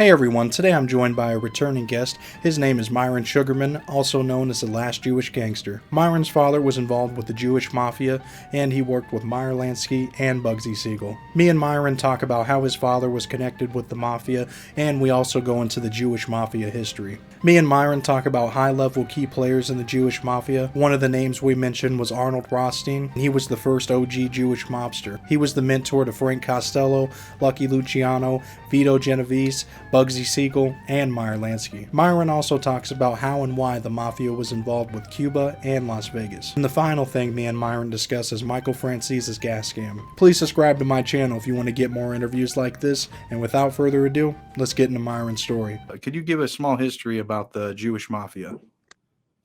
Hey everyone, today I'm joined by a returning guest. His name is Myron Sugermen, also known as the Last Jewish Gangster. Myron's father was involved with the Jewish Mafia, and he worked with Meyer Lansky and Bugsy Siegel. Me and Myron talk about how his father was connected with the Mafia, and we also go into the Jewish Mafia history. Me and Myron talk about high-level key players in the Jewish Mafia. One of the names we mentioned was Arnold Rothstein. He was the first OG Jewish mobster. He was the mentor to Frank Costello, Lucky Luciano, Vito Genovese, Bugsy Siegel, and Meyer Lansky. Myron also talks about how and why the Mafia was involved with Cuba and Las Vegas. And the final thing me and Myron discuss is Michael Franzese Gas Scam. Please subscribe to my channel if you want to get more interviews like this, and without further ado, let's get into Myron's story. Could you give a small history about the Jewish Mafia?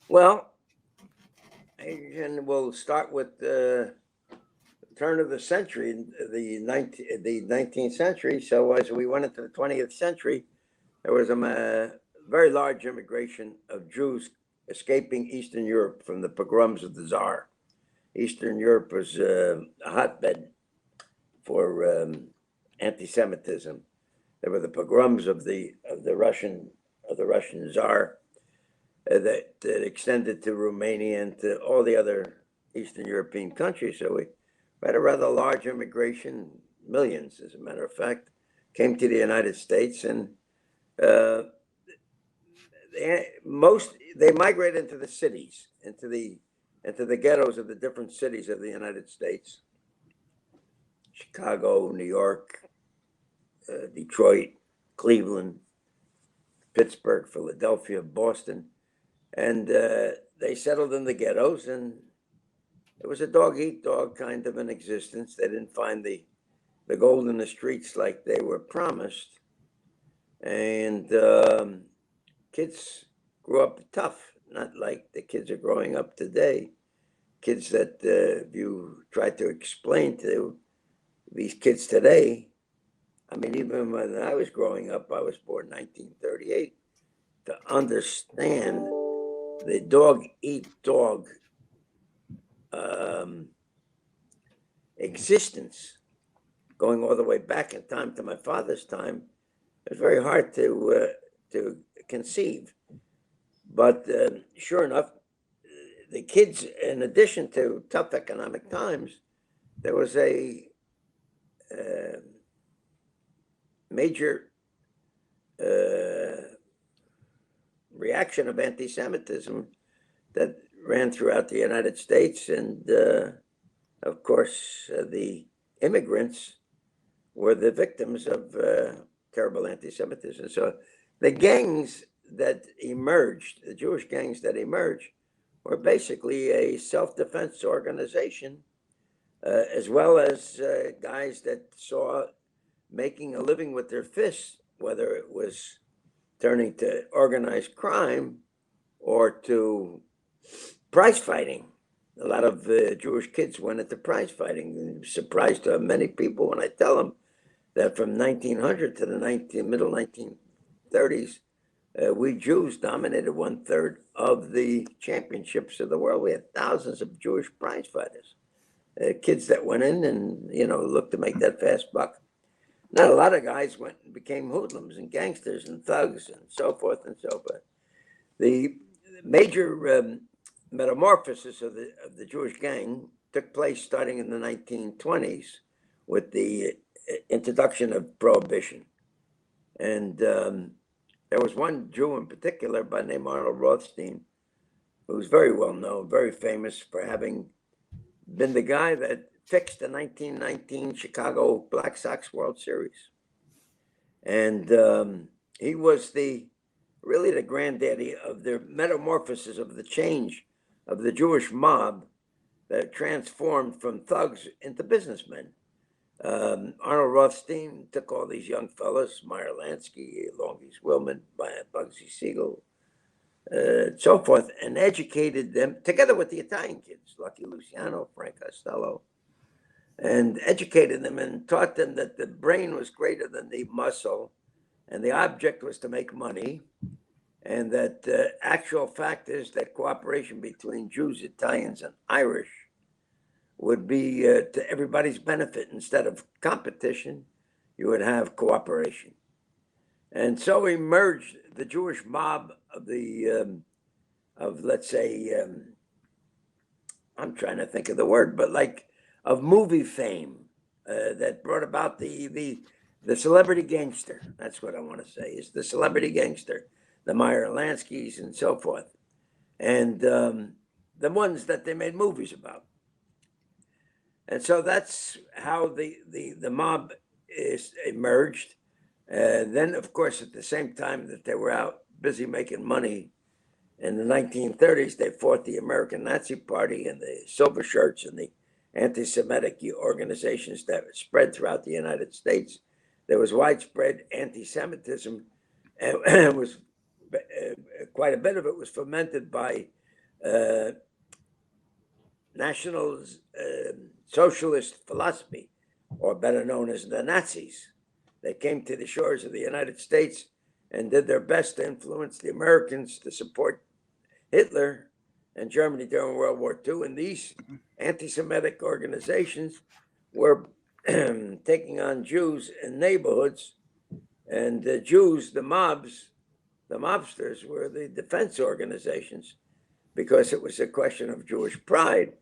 Well, and we'll start with the turn of the century, the 19th century. So as we went into the 20th century, there was a very large immigration of Jews escaping Eastern Europe from the pogroms of the Tsar. Eastern Europe was a hotbed for anti-Semitism. There were the pogroms of the Russian Tsar that extended to Romania and to all the other Eastern European countries. So we had a rather large immigration, millions, as a matter of fact, came to the United States, and they migrated into the cities, into the ghettos of the different cities of the United States: Chicago, New York, Detroit, Cleveland, Pittsburgh, Philadelphia, Boston. And they settled in the ghettos, and it was a dog-eat-dog kind of an existence. They didn't find the gold in the streets like they were promised. And kids grew up tough, not like the kids are growing up today. Kids that if you try to explain to these kids today, I mean, even when I was growing up, I was born in 1938, to understand the dog-eat-dog existence, going all the way back in time to my father's time, it was very hard to conceive. But sure enough, the kids, in addition to tough economic times, there was a major reaction of anti-Semitism that ran throughout the United States. And of course, the immigrants were the victims of terrible anti-Semitism. So the gangs that emerged, the Jewish gangs that emerged, were basically a self-defense organization, as well as guys that saw making a living with their fists, whether it was turning to organized crime or to prize fighting. A lot of Jewish kids went into prize fighting. I'm surprised to many people when I tell them that from 1900 to the middle 1930s, we Jews dominated 1/3 of the championships of the world. We had thousands of Jewish prize fighters, kids that went in and looked to make that fast buck. Not a lot of guys went and became hoodlums and gangsters and thugs and so forth and so forth. The major metamorphosis of the Jewish gang took place starting in the 1920s with the introduction of prohibition. And there was one Jew in particular by the name Arnold Rothstein, who was very well known, very famous for having been the guy that fixed the 1919 Chicago Black Sox World Series. And he was really the granddaddy of the metamorphosis, of the change of the Jewish mob that transformed from thugs into businessmen. Arnold Rothstein took all these young fellas, Meyer Lansky, Longies Willman, Bugsy Siegel, so forth, and educated them together with the Italian kids, Lucky Luciano, Frank Costello, and educated them and taught them that the brain was greater than the muscle, and the object was to make money, and that the actual fact is that cooperation between Jews, Italians, and Irish would be to everybody's benefit. Instead of competition, you would have cooperation. And so emerged the Jewish mob of let's say, I'm trying to think of the word, but like of movie fame that brought about the celebrity gangster. That's what I want to say, is the celebrity gangster, the Meyer Lanskys and so forth, and the ones that they made movies about. And so that's how the mob is emerged. Then, of course, at the same time that they were out busy making money in the 1930s, they fought the American Nazi Party and the Silver Shirts and the anti-Semitic organizations that spread throughout the United States. There was widespread anti-Semitism, and it was quite a bit of it was fomented by National Socialist philosophy, or better known as the Nazis. They came to the shores of the United States and did their best to influence the Americans to support Hitler and Germany during World War II. And these anti-Semitic organizations were taking on Jews in neighborhoods, and the Jews, the mobs, the mobsters, were the defense organizations, because it was a question of Jewish pride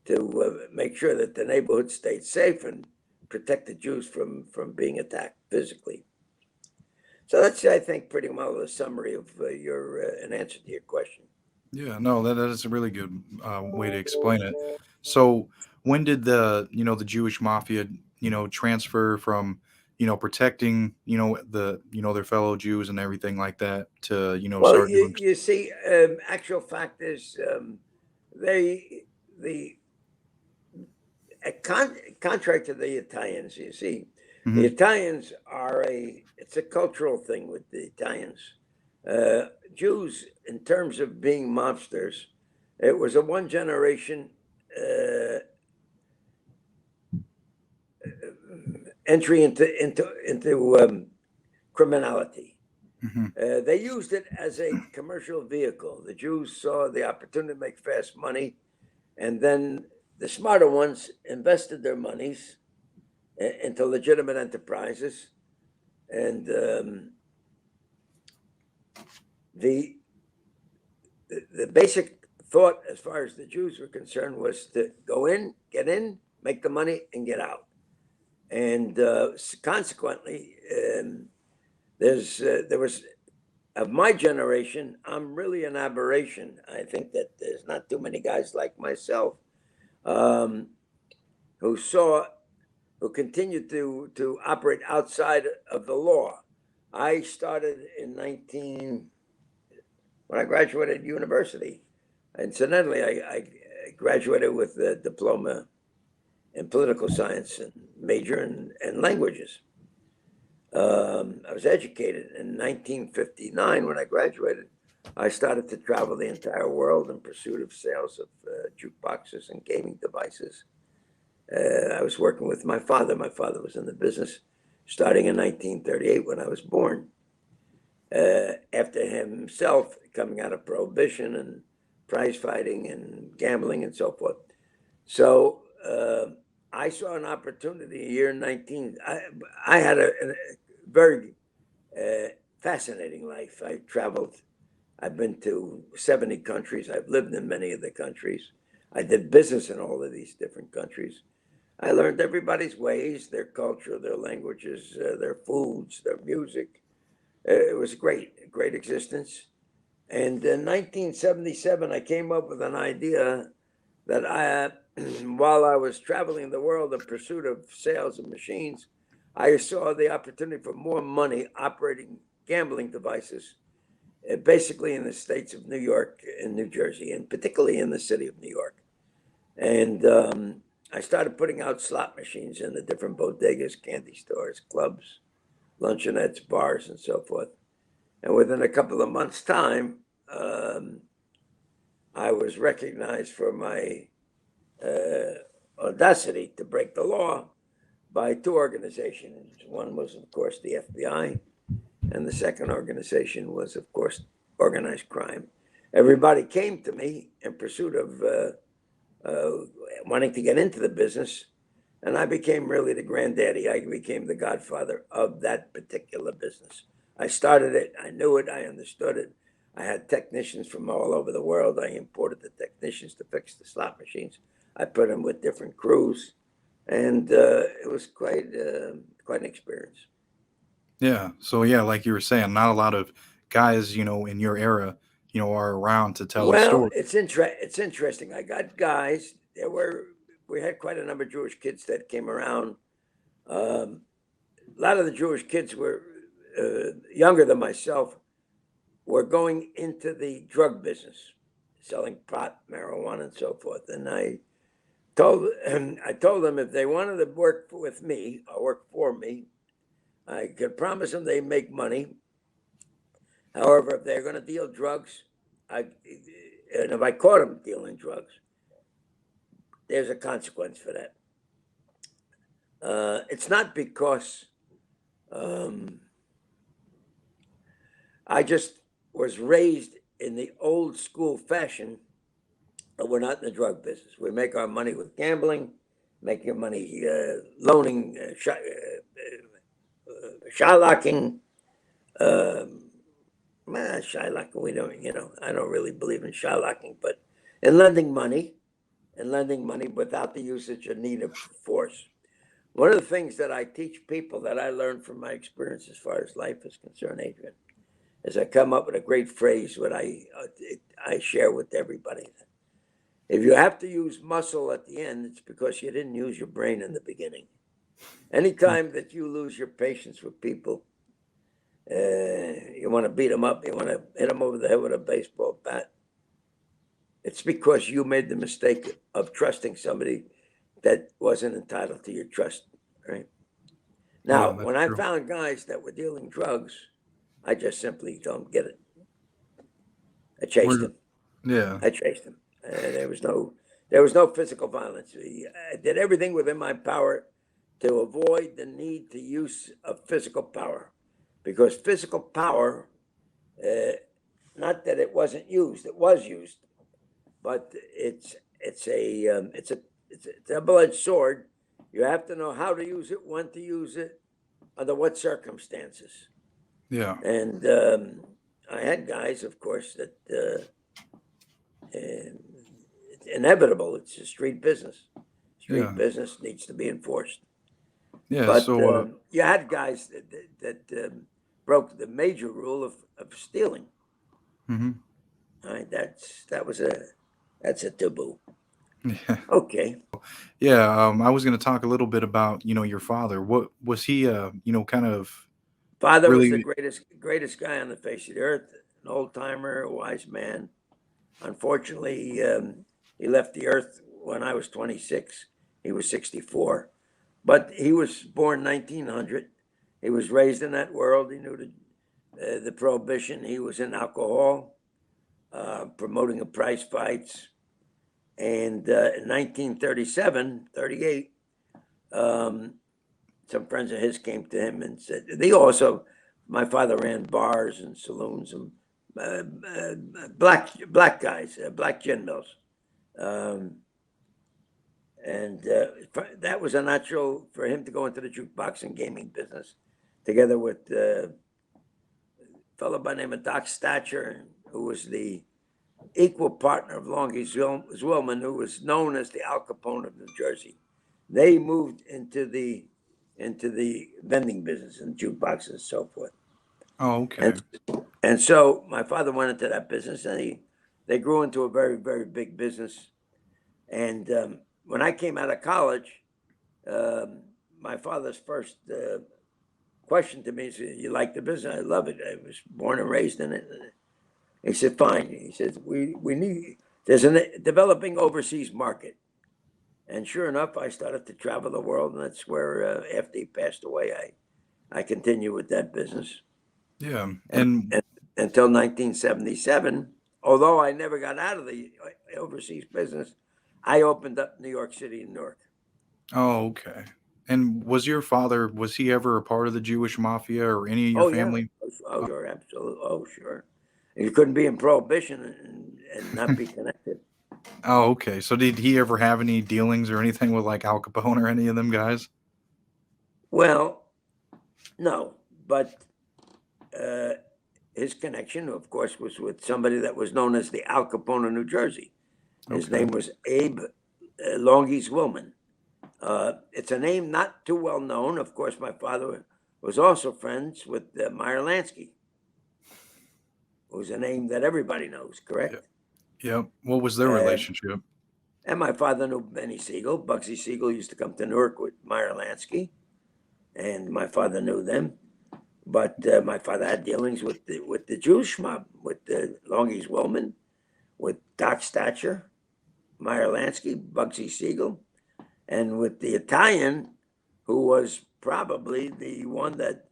to make sure that the neighborhood stayed safe and protect the Jews from being attacked physically. So that's, I think, pretty well a summary of an answer to your question. Yeah, no, that is a really good way to explain it. So, when did the Jewish mafia, transfer from, protecting, their fellow Jews and everything like that to, Well, start doing. you see, actual fact is, they the contrary to the Italians, you see, the Italians are it's a cultural thing with the Italians. Jews, in terms of being mobsters, it was a one generation entry into criminality. They used it as a commercial vehicle. The Jews saw the opportunity to make fast money, and then the smarter ones invested their monies into legitimate enterprises. And the basic thought, as far as the Jews were concerned, was to go in, get in, make the money, and get out. And consequently, there was, of my generation, I'm really an aberration. I think that there's not too many guys like myself who continued to operate outside of the law. I started when I graduated university. Incidentally, I graduated with a diploma in political science and major in languages. I was educated in 1959 when I graduated. I started to travel the entire world in pursuit of sales of jukeboxes and gaming devices. I was working with my father. My father was in the business starting in 1938 when I was born. After himself coming out of prohibition and prize fighting and gambling and so forth. So I saw an opportunity year 19. I had a very fascinating life. I traveled. I've been to 70 countries. I've lived in many of the countries. I did business in all of these different countries. I learned everybody's ways, their culture, their languages, their foods, their music. It was a great existence. And in 1977, I came up with an idea that while I was traveling the world in pursuit of sales of machines, I saw the opportunity for more money operating gambling devices, basically in the states of New York and New Jersey, and particularly in the city of New York. And I started putting out slot machines in the different bodegas, candy stores, clubs, luncheonettes, bars, and so forth. And within a couple of months' time, I was recognized for my audacity to break the law by two organizations. One was, of course, the FBI, and the second organization was, of course, organized crime. Everybody came to me in pursuit of wanting to get into the business, and I became really the granddaddy. I became the godfather of that particular business. I started it. I knew it. I understood it. I had technicians from all over the world. I imported the technicians to fix the slot machines. I put them with different crews, and it was quite an experience. Yeah. So yeah, like you were saying, not a lot of guys, in your era, are around to tell the Well, story. it's interesting. I got guys. We had quite a number of Jewish kids that came around. A lot of the Jewish kids were younger than myself. Were going into the drug business, selling pot, marijuana, and so forth. And I told them if they wanted to work with me or work for me, I could promise them they make money. However, if they're going to deal drugs, and if I caught them dealing drugs, there's a consequence for that. It's not because I just was raised in the old school fashion, but we're not in the drug business. We make our money with gambling, making money loaning, shylocking. Shylocking, we don't, I don't really believe in shylocking, but in lending money without the usage or need of force. One of the things that I teach people that I learned from my experience as far as life is concerned, Adrian, is I come up with a great phrase what I share with everybody. If you have to use muscle at the end, it's because you didn't use your brain in the beginning. Anytime that you lose your patience with people, you want to beat them up, you want to hit them over the head with a baseball bat, it's because you made the mistake of trusting somebody that wasn't entitled to your trust, right? Now, Yeah, when that's I true. found guys that were dealing drugs, I just simply don't get it. I chased We're them. yeah. I chased them. There was no physical violence. I did everything within my power to avoid the need to use of physical power, because physical power, not that it wasn't used, it was used, but it's a double-edged sword. You have to know how to use it, when to use it, under what circumstances. Yeah. And I had guys, of course, that it's inevitable. It's a street business. Street Yeah. business needs to be enforced. Yeah. But So you had guys that broke the major rule of stealing. mhm. All right, that's a taboo. Yeah. Okay, Yeah, I was going to talk a little bit about, your father. What was he kind of father was the really greatest guy on the face of the earth. An old timer, a wise man. Unfortunately, he left the earth when I was 26. He was 64. But he was born 1900. He was raised in that world. He knew the prohibition. He was in alcohol, promoting the prize fights. And in 1937, 38, some friends of his came to him and said, my father ran bars and saloons and black guys, black gin mills. Um, and that was a natural for him to go into the jukebox and gaming business, together with a fellow by the name of Doc Stacher, who was the equal partner of Longy Zwillman, who was known as the Al Capone of New Jersey. They moved into the vending business and jukeboxes and so forth. Oh, okay. And so my father went into that business, and they grew into a very, very big business. And when I came out of college, my father's first question to me is, "You like the business?" I love it. I was born and raised in it. He said, "Fine." He said, "We need there's a developing overseas market." And sure enough, I started to travel the world, and that's where after he passed away, I continued with that business. Yeah. And, And and until 1977, although I never got out of the overseas business, I opened up New York City and Newark. oh, okay. And was he ever a part of the Jewish mafia or any of your Oh yeah, family? oh sure, absolutely, oh sure. You couldn't be in prohibition and not be connected. Oh, okay. So did he ever have any dealings or anything with like Al Capone or any of them guys? Well, no, but his connection, of course, was with somebody that was known as the Al Capone of New Jersey. His name was Abe Longies Willman. It's a name not too well known. Of course, my father was also friends with Meyer Lansky, who's a name that everybody knows, correct? Yep. What was their relationship? And my father knew Benny Siegel. Bugsy Siegel used to come to Newark with Meyer Lansky, and my father knew them. But my father had dealings with the Jewish mob, with the Longies Willman, with Doc Stacher, Meyer Lansky, Bugsy Siegel, and with the Italian, who was probably the one that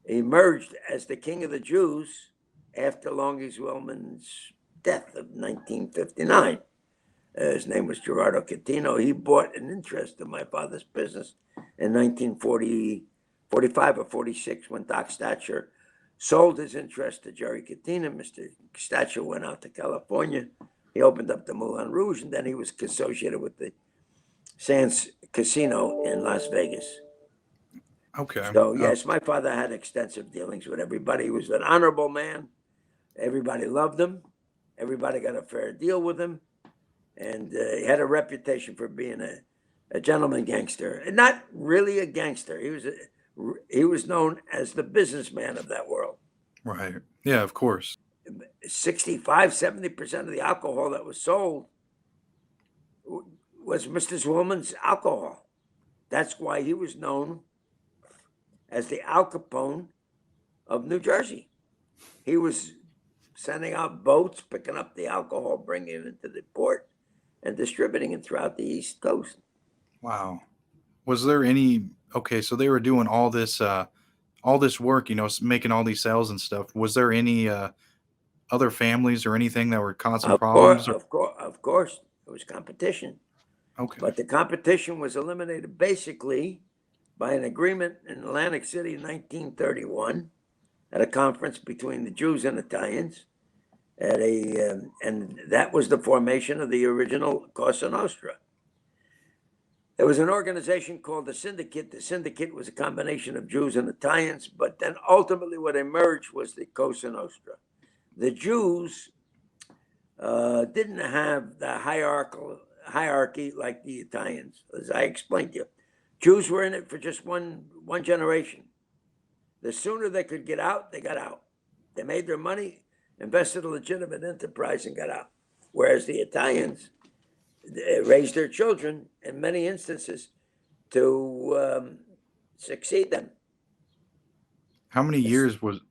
emerged as the king of the Jews after Longies Willman's death of 1959. His name was Gerardo Catino. He bought an interest in my father's business in 1945 or 46 when Doc Stacher sold his interest to Jerry Catino. Mr. Stacher went out to California. He opened up the Moulin Rouge, and then he was associated with the Sands Casino in Las Vegas. Okay. So, yes, my father had extensive dealings with everybody. He was an honorable man. Everybody loved him. Everybody got a fair deal with him. And he had a reputation for being a gentleman gangster. And not really a gangster. He was known as the businessman of that world. Right. Yeah, of course. 65-70% of the alcohol that was sold was Mr. Zwillman's alcohol. That's why he was known as the Al Capone of New Jersey. He was sending out boats, picking up the alcohol, bringing it into the port, and distributing it throughout the East Coast. Wow. Was there any? Okay, so they were doing all this work, making all these sales and stuff. Was there any other families or anything that were causing problems? Of course, it was competition. Okay. But the competition was eliminated basically by an agreement in Atlantic City in 1931 at a conference between the Jews and Italians. And that was the formation of the original Cosa Nostra. There was an organization called the Syndicate. The Syndicate was a combination of Jews and Italians, but then ultimately what emerged was the Cosa Nostra. The Jews didn't have the hierarchy like the Italians, as I explained to you. Jews were in it for just one generation. The sooner they could get out, they got out. They made their money, invested in a legitimate enterprise, and got out. Whereas the Italians raised their children, in many instances, to succeed them. How many years was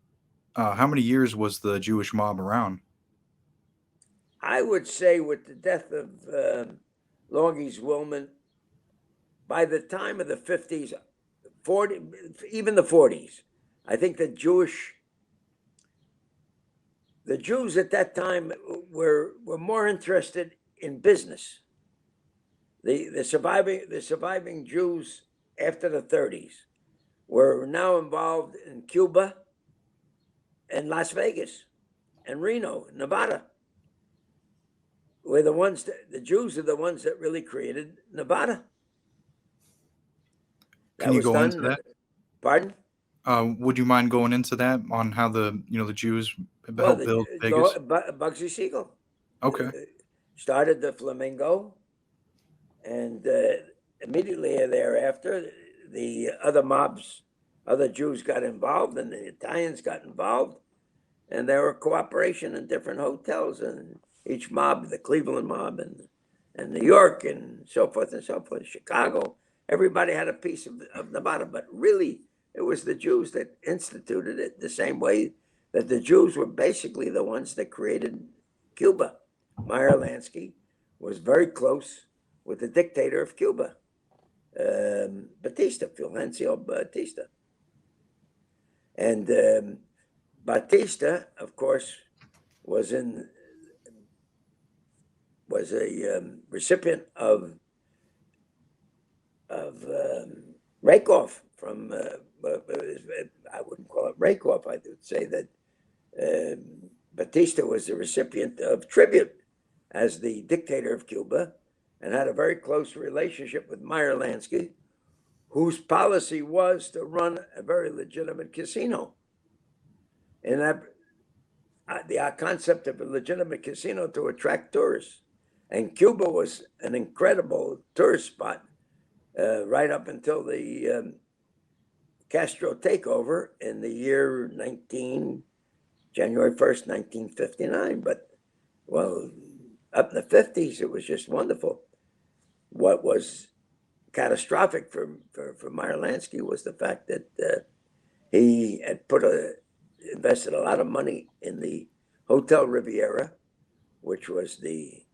the Jewish mob around? I would say with the death of Longies Willman, by the time of the 50s, 40, even the 40s, I think the Jews at that time were more interested in business. The surviving Jews after the 30s were now involved in Cuba and Las Vegas and Reno, Nevada. The Jews are the ones that really created Nevada. Can you go into that? Pardon? Would you mind going into that on how the Jews helped build Vegas? Bugsy Siegel. Okay. Started the Flamingo, and immediately thereafter, the other Jews got involved, and the Italians got involved, and there were cooperation in different hotels, and each mob, the Cleveland mob, and New York, and so forth, Chicago. Everybody had a piece of Nevada, but really, it was the Jews that instituted it the same way that the Jews were basically the ones that created Cuba. Meyer Lansky was very close with the dictator of Cuba, Fulgencio Batista. And Batista, of course, was a recipient of Rakoff from, I wouldn't call it Rakoff, I would say that Batista was the recipient of tribute as the dictator of Cuba and had a very close relationship with Meyer Lansky, whose policy was to run a very legitimate casino. And the concept of a legitimate casino to attract tourists. And Cuba was an incredible tourist spot right up until the Castro takeover in the year January 1st, 1959. But, well, up in the 50s, it was just wonderful. What was catastrophic for Meyer Lansky was the fact that he had invested a lot of money in the Hotel Riviera, which was the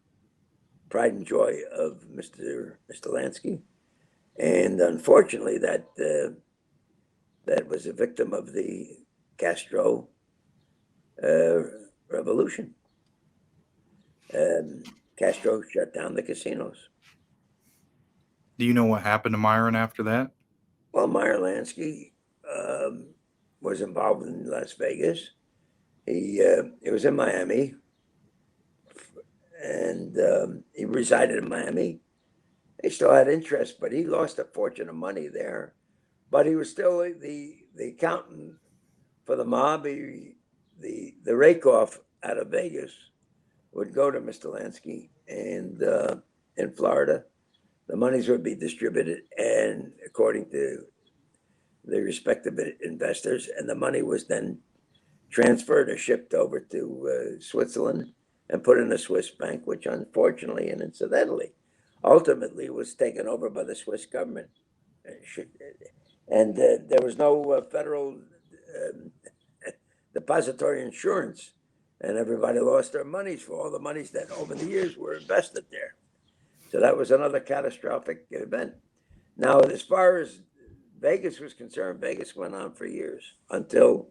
pride and joy of Mr. Lansky. And unfortunately, that was a victim of the Castro revolution. Castro shut down the casinos. Do you know what happened to Myron after that? Well, Meyer Lansky was involved in Las Vegas. He was in Miami, and he resided in Miami. He still had interest, but he lost a fortune of money there. But he was still the accountant for the mob. The rake-off out of Vegas would go to Mr. Lansky, and in Florida, the monies would be distributed, and according to the respective investors, and the money was then transferred or shipped over to Switzerland and put in a Swiss bank, which unfortunately and incidentally, ultimately was taken over by the Swiss government. And there was no federal depository insurance, and everybody lost their monies for all the monies that over the years were invested there. So that was another catastrophic event. Now, as far as Vegas was concerned, Vegas went on for years until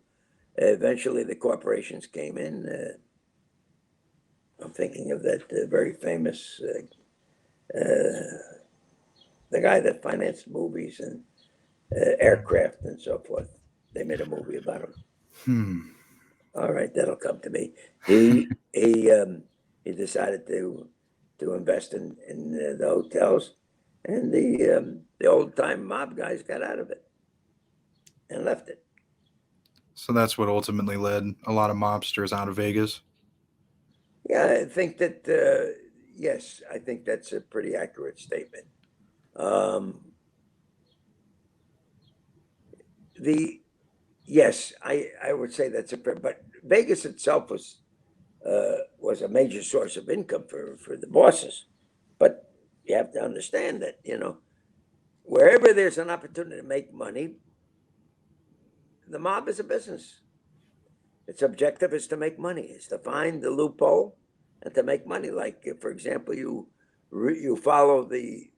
eventually the corporations came in. I'm thinking of that very famous, the guy that financed movies and aircraft and so forth. They made a movie about him. All right, that'll come to me. He decided to invest in the hotels, and the old time mob guys got out of it and left it. So that's what ultimately led a lot of mobsters out of Vegas. Yeah, I think that yes, I think that's a pretty accurate statement. Yes, I would say that's but Vegas itself was a major source of income for the bosses. But you have to understand that, wherever there's an opportunity to make money, the mob is a business. Its objective is to make money, is to find the loophole and to make money. Like, for example, you follow the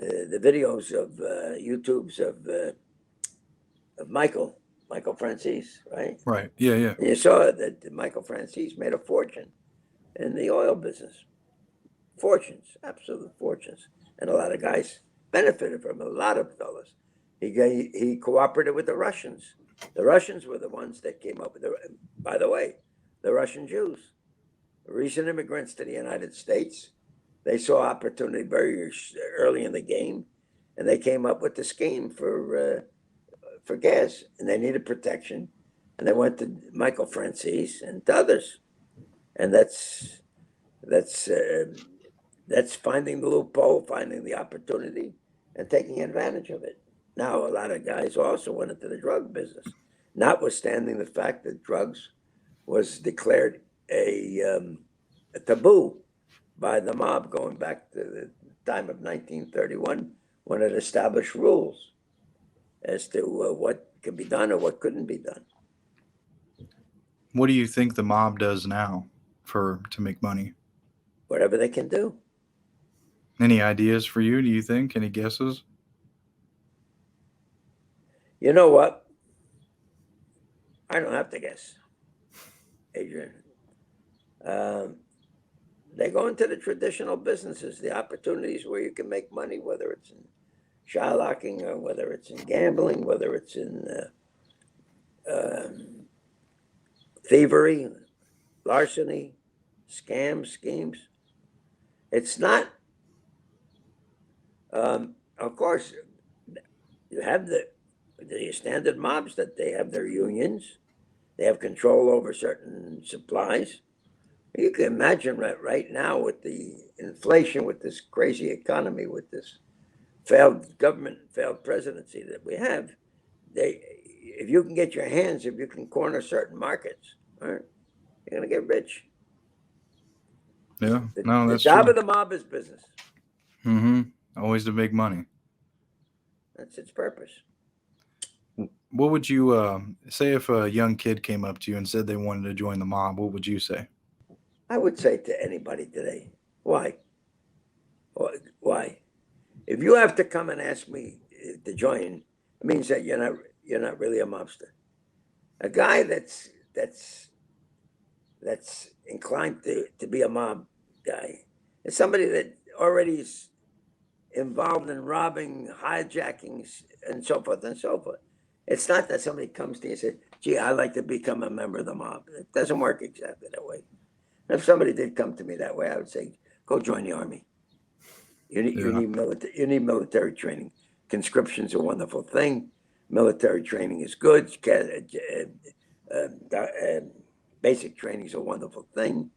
videos of YouTubes of Michael Franzese, right? Right. Yeah, yeah. And you saw that Michael Franzese made a fortune in the oil business. Fortunes, absolute fortunes. And a lot of guys benefited from it, a lot of fellas. He cooperated with the Russians. The Russians were the ones that came up with by the way, the Russian Jews, recent immigrants to the United States. They saw opportunity very early in the game, and they came up with the scheme for gas, and they needed protection, and they went to Michael Franzese and to others, and that's finding the loophole, finding the opportunity, and taking advantage of it. Now, a lot of guys also went into the drug business, notwithstanding the fact that drugs was declared a taboo by the mob going back to the time of 1931, when it established rules as to what could be done or what couldn't be done. What do you think the mob does now to make money? Whatever they can do. Any ideas for you, do you think? Any guesses? You know what? I don't have to guess, Adrian. They go into the traditional businesses, the opportunities where you can make money, whether it's in shylocking or whether it's in gambling, whether it's in thievery, larceny, scams, schemes. It's not, of course, you have the standard mobs that they have their unions They have control over certain supplies. You can imagine right now with the inflation, with this crazy economy, with this failed government, failed presidency that we have, if you can get your hands, if you can corner certain markets, all right, you're going to get rich. Yeah, no, The that's job true. of the mob is business. Always to make money. That's its purpose. What would you say if a young kid came up to you and said they wanted to join the mob? What would you say? I would say to anybody today, why? Why? If you have to come and ask me to join, it means that you're not really a mobster. A guy that's inclined to be a mob guy is somebody that already is involved in robbing, hijackings, and so forth and so forth. It's not that somebody comes to you and says, gee, I'd like to become a member of the mob. It doesn't work exactly that way. If somebody did come to me that way, I would say, go join the army. You need military training. Conscription's a wonderful thing. Military training is good. Basic training is a wonderful thing.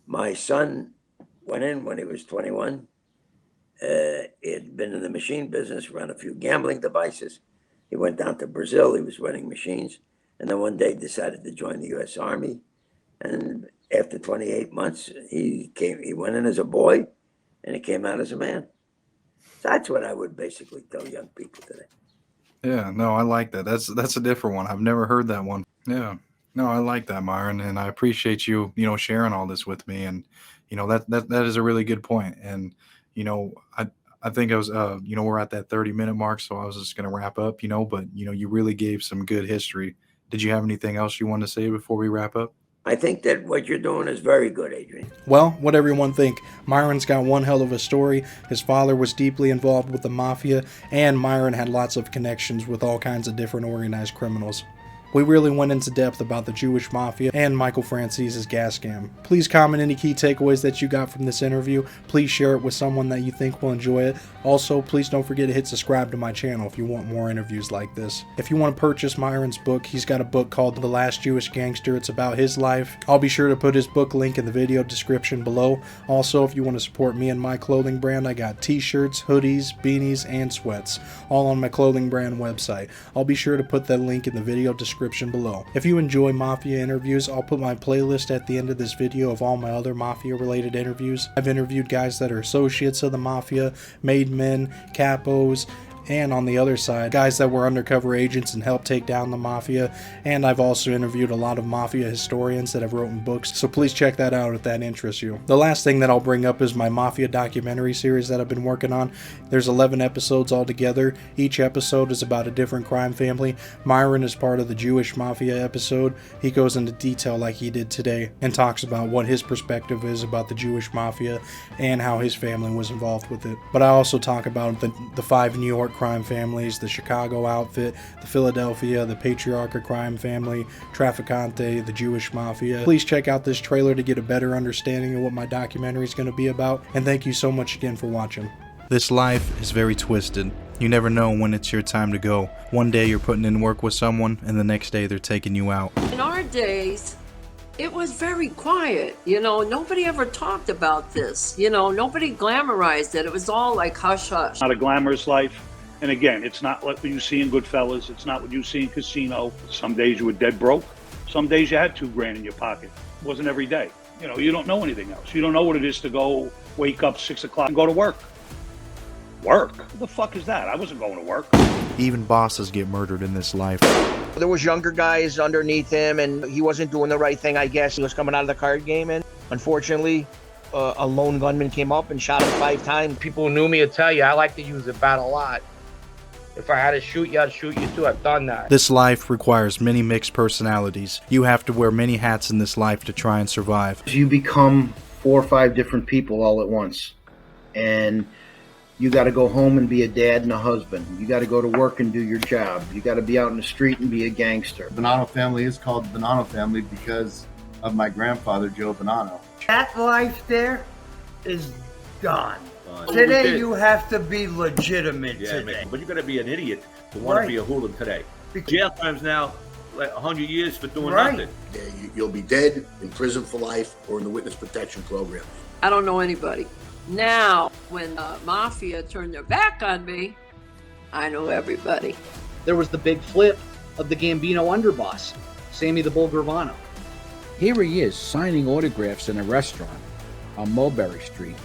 My son went in when he was 21. He had been in the machine business, run a few gambling devices. He went down to Brazil. He was running machines. And then one day decided to join the U.S. Army. And after 28 months, he went in as a boy and he came out as a man. So that's what I would basically tell young people today. Yeah, no, I like that. That's a different one. I've never heard that one. Yeah. No, I like that, Myron, and I appreciate you, sharing all this with me. And, that is a really good point. And, I think I was, we're at that 30-minute mark, so I was just going to wrap up, but, you really gave some good history. Did you have anything else you want to say before we wrap up? I think that what you're doing is very good, Adrian. Well, what everyone think? Myron's got one hell of a story. His father was deeply involved with the Mafia, and Myron had lots of connections with all kinds of different organized criminals. We really went into depth about the Jewish Mafia and Michael Franzese's Gas Scam. Please comment any key takeaways that you got from this interview. Please share it with someone that you think will enjoy it. Also, please don't forget to hit subscribe to my channel if you want more interviews like this. If you want to purchase Myron's book, he's got a book called The Last Jewish Gangster. It's about his life. I'll be sure to put his book link in the video description below. Also, if you want to support me and my clothing brand, I got t-shirts, hoodies, beanies, and sweats, all on my clothing brand website. I'll be sure to put that link in the video description below. If you enjoy Mafia interviews, I'll put my playlist at the end of this video of all my other Mafia related interviews. I've interviewed guys that are associates of the Mafia, made men, capos, and on the other side, guys that were undercover agents and helped take down the Mafia. And I've also interviewed a lot of Mafia historians that have written books, so please check that out if that interests you. The last thing that I'll bring up is my Mafia documentary series that I've been working on. There's 11 episodes altogether. Each episode is about a different crime family. Myron is part of the Jewish Mafia episode. He goes into detail like he did today and talks about what his perspective is about the Jewish Mafia and how his family was involved with it. But I also talk about the 5 New York crime families, the Chicago outfit, the Philadelphia, the Patriarcha crime family, Trafficante, the Jewish Mafia. Please check out this trailer to get a better understanding of what my documentary is going to be about, and thank you so much again for watching. This life is very twisted. You never know when it's your time to go. One day you're putting in work with someone, and the next day they're taking you out. In our days, it was very quiet, nobody ever talked about this, nobody glamorized it. It was all like hush hush. Not a glamorous life. And again, it's not what you see in Goodfellas. It's not what you see in Casino. Some days you were dead broke. Some days you had $2,000 in your pocket. It wasn't every day. You don't know anything else. You don't know what it is to go wake up 6 o'clock and go to work. Work? What the fuck is that? I wasn't going to work. Even bosses get murdered in this life. There was younger guys underneath him, and he wasn't doing the right thing, I guess. He was coming out of the card game, and unfortunately, a lone gunman came up and shot him 5 times. People who knew me would tell you I like to use the bat a lot. If I had to shoot you, I'd shoot you too. I've done that. This life requires many mixed personalities. You have to wear many hats in this life to try and survive. You become 4 or 5 different people all at once. And you got to go home and be a dad and a husband. You got to go to work and do your job. You got to be out in the street and be a gangster. Bonanno family is called Bonanno family because of my grandfather, Joe Bonanno. That life there is done. Today you have to be legitimate today. But you're going to be an idiot to want to be a hooligan today. Jail times now, like 100 years for doing Right. nothing. Yeah, you'll be dead, in prison for life, or in the witness protection program. I don't know anybody. Now, when Mafia turned their back on me, I know everybody. There was the big flip of the Gambino underboss, Sammy the Bull Gravano. Here he is, signing autographs in a restaurant on Mulberry Street.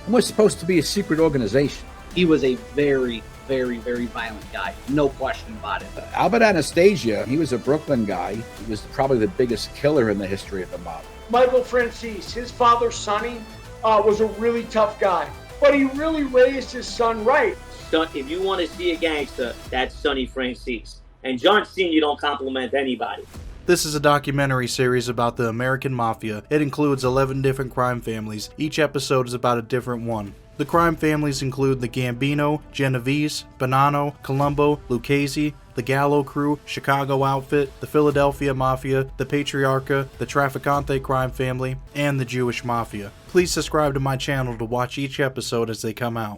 And we're supposed to be a secret organization. He was a very, very, very violent guy. No question about it. Albert Anastasia, he was a Brooklyn guy. He was probably the biggest killer in the history of the mob. Michael Franzese, his father, Sonny, was a really tough guy. But he really raised his son right. If you want to see a gangster, that's Sonny Franzese. And John Sr. don't compliment anybody. This is a documentary series about the American Mafia. It includes 11 different crime families. Each episode is about a different one. The crime families include the Gambino, Genovese, Bonanno, Colombo, Lucchese, the Gallo Crew, Chicago Outfit, the Philadelphia Mafia, the Patriarca, the Trafficante crime family, and the Jewish Mafia. Please subscribe to my channel to watch each episode as they come out.